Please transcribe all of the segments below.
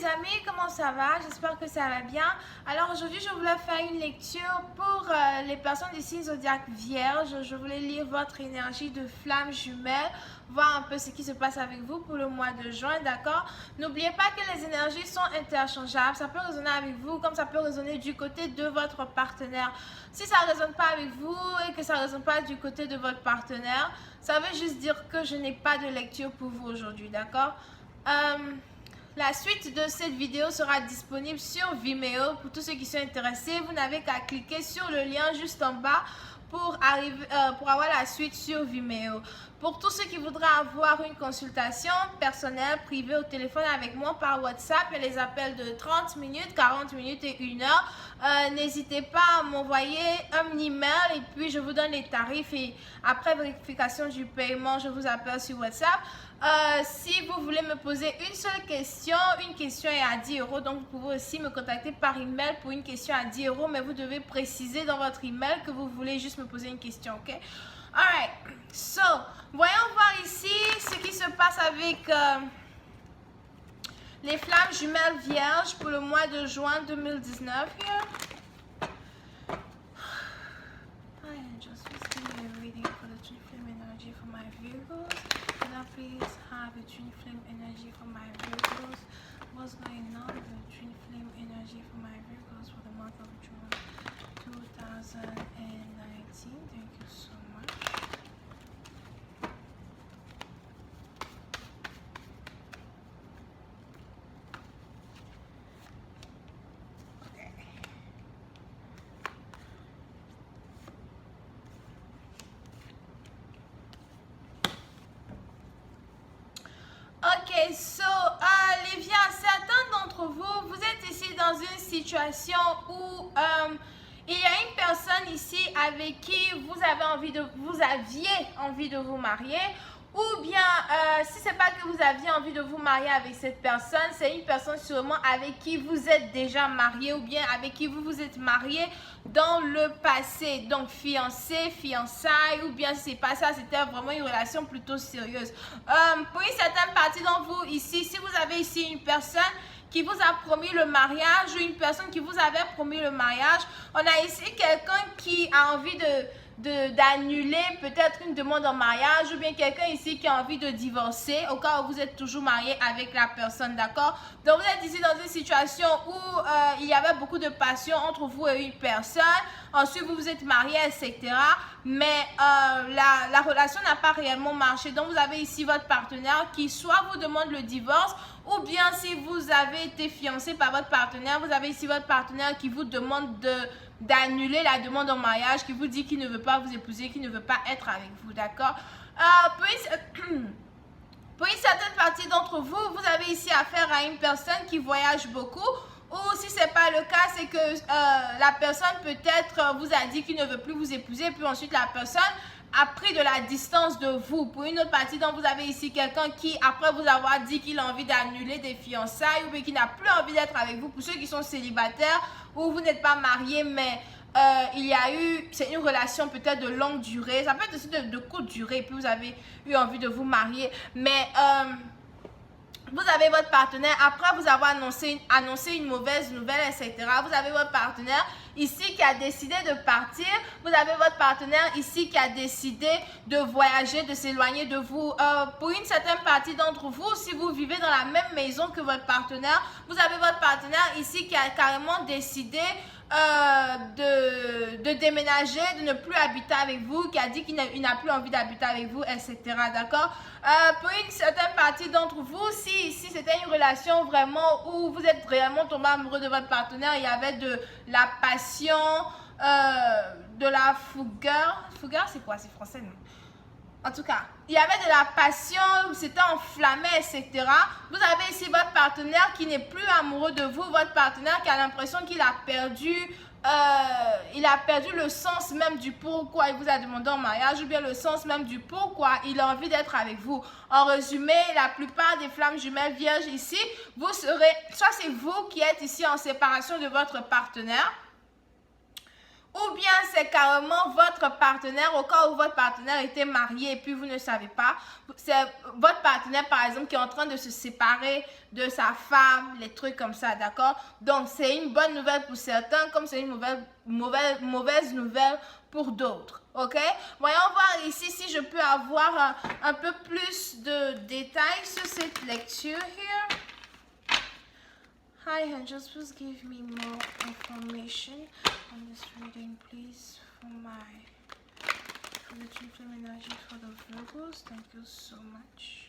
amis, comment ça va? J'espère que ça va bien. Alors aujourd'hui, je voulais faire une lecture pour les personnes du signe zodiaque vierge. Je voulais lire votre énergie de flamme jumelle, voir un peu ce qui se passe avec vous pour le mois de juin, d'accord? N'oubliez pas que les énergies sont interchangeables. Ça peut résonner avec vous comme ça peut résonner du côté de votre partenaire. Si ça ne résonne pas avec vous et que ça ne résonne pas du côté de votre partenaire, ça veut juste dire que je n'ai pas de lecture pour vous aujourd'hui, d'accord? La suite de cette vidéo sera disponible sur Vimeo pour tous ceux qui sont intéressés. Vous n'avez qu'à cliquer sur le lien juste en bas pour avoir la suite sur Vimeo. Pour tous ceux qui voudraient avoir une consultation personnelle privée au téléphone avec moi par WhatsApp et les appels de 30 minutes, 40 minutes et 1 heure, n'hésitez pas à m'envoyer un email et puis je vous donne les tarifs et après vérification du paiement, je vous appelle sur WhatsApp. Si vous voulez me poser une seule question, une question est à 10 €. Donc, vous pouvez aussi me contacter par email pour une question à 10 €. Mais vous devez préciser dans votre email que vous voulez juste me poser une question, ok? Alright, so, voyons voir ici ce qui se passe avec les flammes jumelles vierges pour le mois de juin 2019. Hi, just give me a reading for the twin flame energy for my Virgos. Can I please have a twin flame energy for my Virgos? What's going on with the twin flame energy for my Virgos for the month of June 2019? Thank you so much. Ok, so, les viens, certains d'entre vous, vous êtes ici dans une situation où il y a une personne ici avec qui vous aviez envie de vous marier, ou bien si c'est pas que vous aviez envie de vous marier avec cette personne, c'est une personne sûrement avec qui vous êtes déjà marié ou bien avec qui vous vous êtes marié dans le passé, donc fiancé, fiançailles, ou bien si c'est pas ça, c'était vraiment une relation plutôt sérieuse. Pour une certaine partie d'entre vous ici, si vous avez ici une personne qui vous a promis le mariage ou une personne qui vous avait promis le mariage, on a ici quelqu'un qui a envie d'annuler peut-être une demande en mariage ou bien quelqu'un ici qui a envie de divorcer au cas où vous êtes toujours marié avec la personne, d'accord? Donc vous êtes ici dans une situation où il y avait beaucoup de passion entre vous et une personne, ensuite vous vous êtes marié, etc. Mais la relation n'a pas réellement marché. Donc vous avez ici votre partenaire qui soit vous demande le divorce, ou bien si vous avez été fiancé par votre partenaire, vous avez ici votre partenaire qui vous demande d'annuler la demande en mariage, qui vous dit qu'il ne veut pas vous épouser, qu'il ne veut pas être avec vous, d'accord? Pour une certaine partie d'entre vous, vous avez ici affaire à une personne qui voyage beaucoup, ou si ce n'est pas le cas, c'est que la personne peut-être vous a dit qu'il ne veut plus vous épouser, puis ensuite la personne a pris de la distance de vous. Pour une autre partie, donc vous avez ici quelqu'un qui, après vous avoir dit qu'il a envie d'annuler des fiançailles ou bien qui n'a plus envie d'être avec vous, pour ceux qui sont célibataires ou vous n'êtes pas mariés, mais il y a eu, c'est une relation peut-être de longue durée, ça peut être aussi de courte durée, puis vous avez eu envie de vous marier, mais vous avez votre partenaire, après vous avoir annoncé une mauvaise nouvelle, etc. Vous avez votre partenaire ici qui a décidé de partir. Vous avez votre partenaire ici qui a décidé de voyager, de s'éloigner de vous. Pour une certaine partie d'entre vous, si vous vivez dans la même maison que votre partenaire, vous avez votre partenaire ici qui a carrément décidé de déménager, de ne plus habiter avec vous, qui a dit qu'il n'a plus envie d'habiter avec vous, etc. D'accord? Pour une certaine partie d'entre vous, si c'était une relation vraiment où vous êtes réellement tombé amoureux de votre partenaire, il y avait de la passion, de la fougueur. Fougueur, c'est quoi? C'est français, non? En tout cas, il y avait de la passion, c'était enflammé, etc. Vous avez ici votre partenaire qui n'est plus amoureux de vous, votre partenaire qui a l'impression qu'il a perdu le sens même du pourquoi il vous a demandé en mariage, ou bien le sens même du pourquoi il a envie d'être avec vous. En résumé, la plupart des flammes jumelles vierges ici, vous serez, soit c'est vous qui êtes ici en séparation de votre partenaire, ou bien c'est carrément votre partenaire, au cas où votre partenaire était marié et puis vous ne savez pas. C'est votre partenaire, par exemple, qui est en train de se séparer de sa femme, les trucs comme ça, d'accord? Donc, c'est une bonne nouvelle pour certains, comme c'est une mauvaise nouvelle pour d'autres, ok? Voyons voir ici si je peux avoir un peu plus de détails sur cette lecture here. Hi angels, please give me more information on this reading, please, for the twin flame energy for the Virgos. Thank you so much.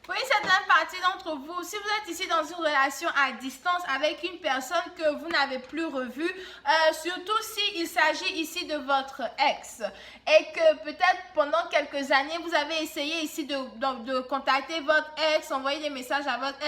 Pour une certaine partie d'entre vous, si vous êtes ici dans une relation à distance avec une personne que vous n'avez plus revue, surtout s'il s'agit ici de votre ex, et que peut-être pendant quelques années, vous avez essayé ici de contacter votre ex, envoyer des messages à votre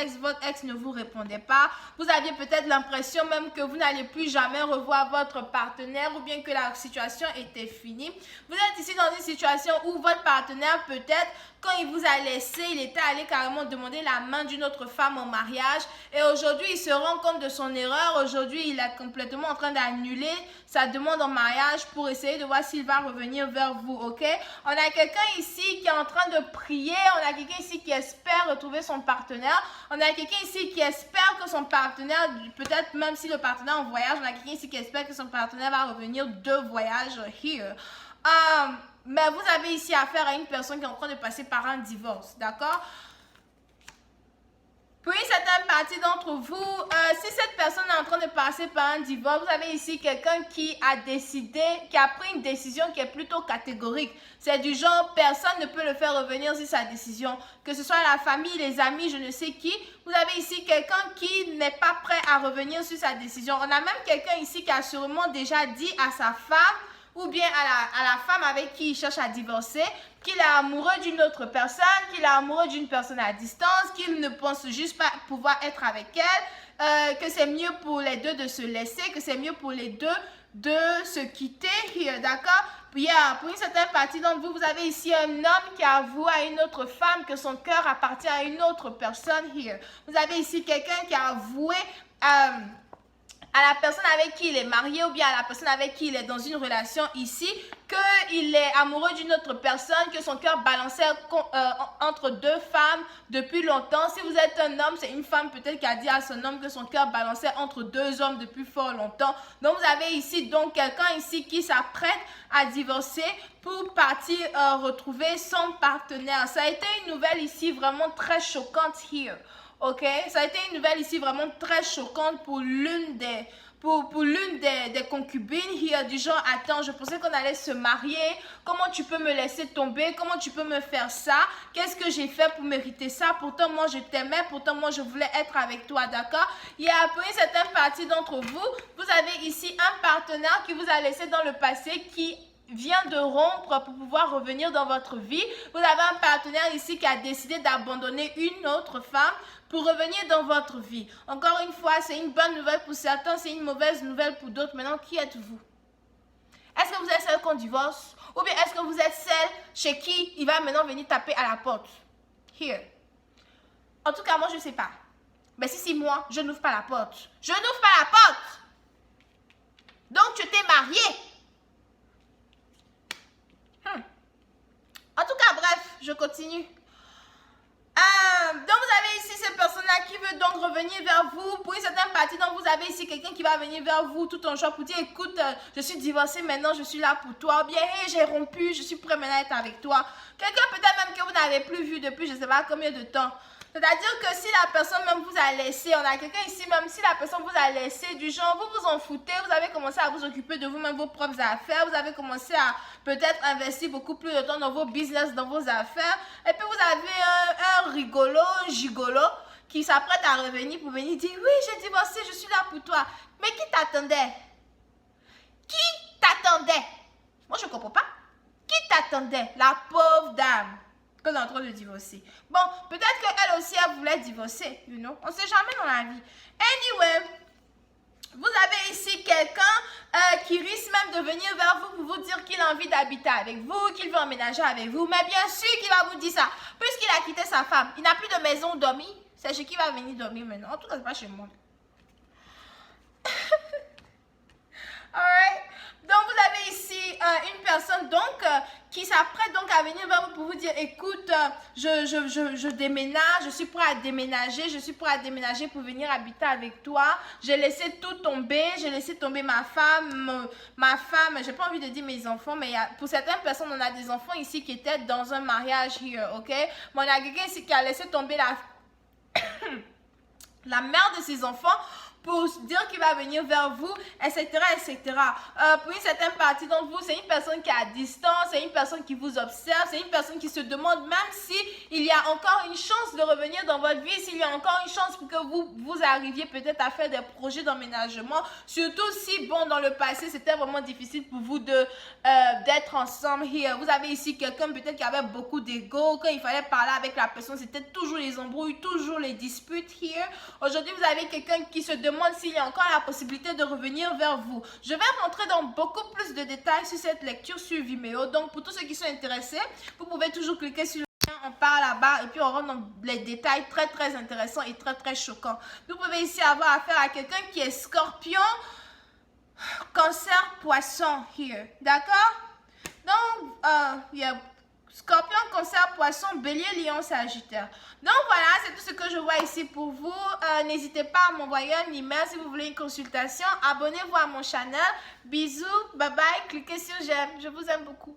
ex ne vous répondait pas, vous aviez peut-être l'impression même que vous n'allez plus jamais revoir votre partenaire ou bien que la situation était finie. Vous êtes ici dans une situation où votre partenaire peut-être, quand il vous a laissé, il était allé carrément demander la main d'une autre femme en mariage. Et aujourd'hui, il se rend compte de son erreur. Aujourd'hui, il est complètement en train d'annuler sa demande en mariage pour essayer de voir s'il va revenir vers vous, ok? On a quelqu'un ici qui est en train de prier. On a quelqu'un ici qui espère retrouver son partenaire. On a quelqu'un ici qui espère que son partenaire, peut-être même si le partenaire est en voyage, on a quelqu'un ici qui espère que son partenaire va revenir de voyage here. Mais vous avez ici affaire à une personne qui est en train de passer par un divorce, d'accord? Pour une certaine partie d'entre vous, si cette personne est en train de passer par un divorce, vous avez ici quelqu'un qui a décidé, qui a pris une décision qui est plutôt catégorique. C'est du genre, personne ne peut le faire revenir sur sa décision. Que ce soit la famille, les amis, je ne sais qui. Vous avez ici quelqu'un qui n'est pas prêt à revenir sur sa décision. On a même quelqu'un ici qui a sûrement déjà dit à sa femme, ou bien à la femme avec qui il cherche à divorcer, qu'il est amoureux d'une autre personne, qu'il est amoureux d'une personne à distance, qu'il ne pense juste pas pouvoir être avec elle, que c'est mieux pour les deux de se laisser, que c'est mieux pour les deux de se quitter, d'accord? Puis pour une certaine partie d'entre vous, vous avez ici un homme qui avoue à une autre femme que son cœur appartient à une autre personne, here. Vous avez ici quelqu'un qui a avoué à la personne avec qui il est marié ou bien à la personne avec qui il est dans une relation ici, qu'il est amoureux d'une autre personne, que son cœur balançait entre deux femmes depuis longtemps. Si vous êtes un homme, c'est une femme peut-être qui a dit à son homme que son cœur balançait entre deux hommes depuis fort longtemps. Donc vous avez ici donc quelqu'un ici qui s'apprête à divorcer pour partir retrouver son partenaire. Ça a été une nouvelle ici vraiment très choquante here. Ok, ça a été une nouvelle ici vraiment très choquante pour l'une des concubines here, du genre, attends, je pensais qu'on allait se marier, comment tu peux me laisser tomber, comment tu peux me faire ça, qu'est-ce que j'ai fait pour mériter ça, pourtant moi je t'aimais, pourtant moi je voulais être avec toi, d'accord? Il y a pour une certaine partie d'entre vous, vous avez ici un partenaire qui vous a laissé dans le passé, qui vient de rompre pour pouvoir revenir dans votre vie. Vous avez un partenaire ici qui a décidé d'abandonner une autre femme pour revenir dans votre vie. Encore une fois, c'est une bonne nouvelle pour certains, c'est une mauvaise nouvelle pour d'autres. Maintenant, qui êtes-vous? Est-ce que vous êtes celle qu'on divorce? Ou bien est-ce que vous êtes celle chez qui il va maintenant venir taper à la porte? Here. En tout cas, moi, je ne sais pas. Mais si c'est moi, je n'ouvre pas la porte. Je n'ouvre pas la porte. Donc, tu t'es marié. En tout cas, bref, je continue. Donc, vous avez ici cette personne-là qui veut donc revenir vers vous. Pour une certaine partie, donc vous avez ici quelqu'un qui va venir vers vous tout en joie pour dire, écoute, je suis divorcée maintenant, je suis là pour toi. Ou bien, hey, j'ai rompu, je suis prêt maintenant à être avec toi. Quelqu'un peut-être même que vous n'avez plus vu depuis je ne sais pas combien de temps. C'est-à-dire que si la personne même vous a laissé, on a quelqu'un ici, même si la personne vous a laissé, du genre, vous vous en foutez, vous avez commencé à vous occuper de vous-même, vos propres affaires, vous avez commencé à peut-être investir beaucoup plus de temps dans vos business, dans vos affaires, et puis vous avez un rigolo, un gigolo, qui s'apprête à revenir pour venir dire, oui, j'ai divorcé, je suis là pour toi. Mais qui t'attendait? Qui t'attendait? Moi, je ne comprends pas. Qui t'attendait? La pauvre dame qu'on est en train de divorcer. Bon, peut-être qu'elle aussi, elle voulait divorcer, you know. On ne sait jamais dans la vie. Anyway, Vous avez ici quelqu'un qui risque même de venir vers vous pour vous dire qu'il a envie d'habiter avec vous, qu'il veut emménager avec vous. Mais bien sûr qu'il va vous dire ça. Puisqu'il a quitté sa femme, il n'a plus de maison où dormir. C'est chez qui va venir dormir maintenant. En tout cas, c'est pas chez moi. Alright. Donc, vous avez ici une personne qui s'apprête donc à venir vers vous pour vous dire, écoute, je déménage, je suis prêt à déménager, pour venir habiter avec toi. J'ai laissé tout tomber, j'ai laissé tomber ma femme, j'ai pas envie de dire mes enfants, mais pour certaines personnes, on a des enfants ici qui étaient dans un mariage here, ok? Mais on a quelqu'un ici qui a laissé tomber la mère de ses enfants pour dire qu'il va venir vers vous, etc., etc. Pour une certaine partie d'entre vous, c'est une personne qui est à distance, c'est une personne qui vous observe, c'est une personne qui se demande même si il y a encore une chance de revenir dans votre vie, s'il y a encore une chance pour que vous arriviez peut-être à faire des projets d'emménagement, surtout si, bon, dans le passé, c'était vraiment difficile pour vous d'être ensemble here. Vous avez ici quelqu'un peut-être qui avait beaucoup d'ego, quand il fallait parler avec la personne, c'était toujours les embrouilles, toujours les disputes here. Aujourd'hui, vous avez quelqu'un qui se demande s'il y a encore la possibilité de revenir vers vous. Je vais rentrer dans beaucoup plus de détails sur cette lecture sur Vimeo. Donc, pour tous ceux qui sont intéressés, vous pouvez toujours cliquer sur le lien, on part là-bas et puis on rentre dans les détails très, très intéressants et très, très choquants. Vous pouvez ici avoir affaire à quelqu'un qui est Scorpion, Cancer, Poisson, here. D'accord? Donc, il y a Scorpion, Cancer, Poisson, Bélier, Lion, Sagittaire. Donc voilà, c'est tout ce que je vois ici pour vous. N'hésitez pas à m'envoyer un email si vous voulez une consultation. Abonnez-vous à mon channel. Bisous, bye bye, cliquez sur j'aime. Je vous aime beaucoup.